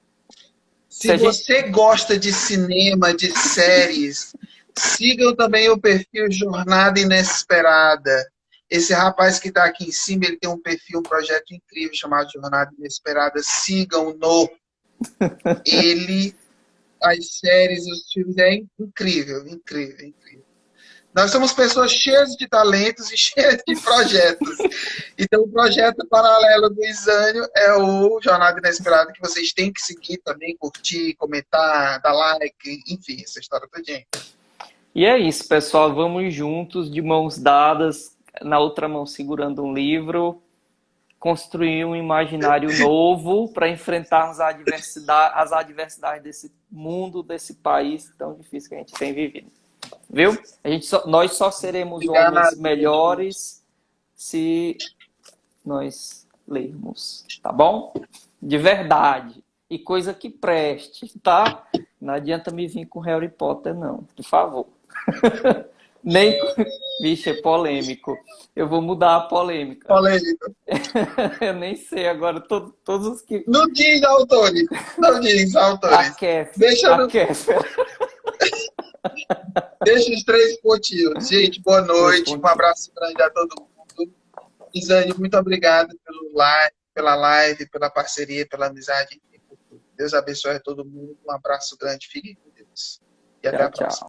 se você gosta de cinema, de séries, sigam também o perfil Jornada Inesperada. Esse rapaz que está aqui em cima, ele tem um perfil, um projeto incrível chamado Jornada Inesperada. Sigam-no. Ele, as séries, os filmes, é incrível, incrível, incrível. Nós somos pessoas cheias de talentos e cheias de projetos. Então, o projeto paralelo do Isânio é o Jornada Inesperada, que vocês têm que seguir também, curtir, comentar, dar like, enfim, essa história todinha. E é isso, pessoal. Vamos juntos, de mãos dadas, na outra mão segurando um livro, construir um imaginário novo para enfrentarmos as adversidades desse mundo, desse país tão difícil que a gente tem vivido. Viu? Nós só seremos homens melhores se nós lermos, tá bom? De verdade. E coisa que preste, tá? Não adianta me vir com Harry Potter, não. Por favor. Nem... Vixe, é polêmico. Eu vou mudar a polêmica. Polêmico. Eu nem sei agora. Todos os que... Não diz autores. Não diz autores. Deixa os 3 pontinhos. Gente, boa noite. Um abraço grande a todo mundo. Isane, muito obrigado pela live, pela parceria, pela amizade. Deus abençoe a todo mundo. Um abraço grande. Fique com Deus. E até a próxima.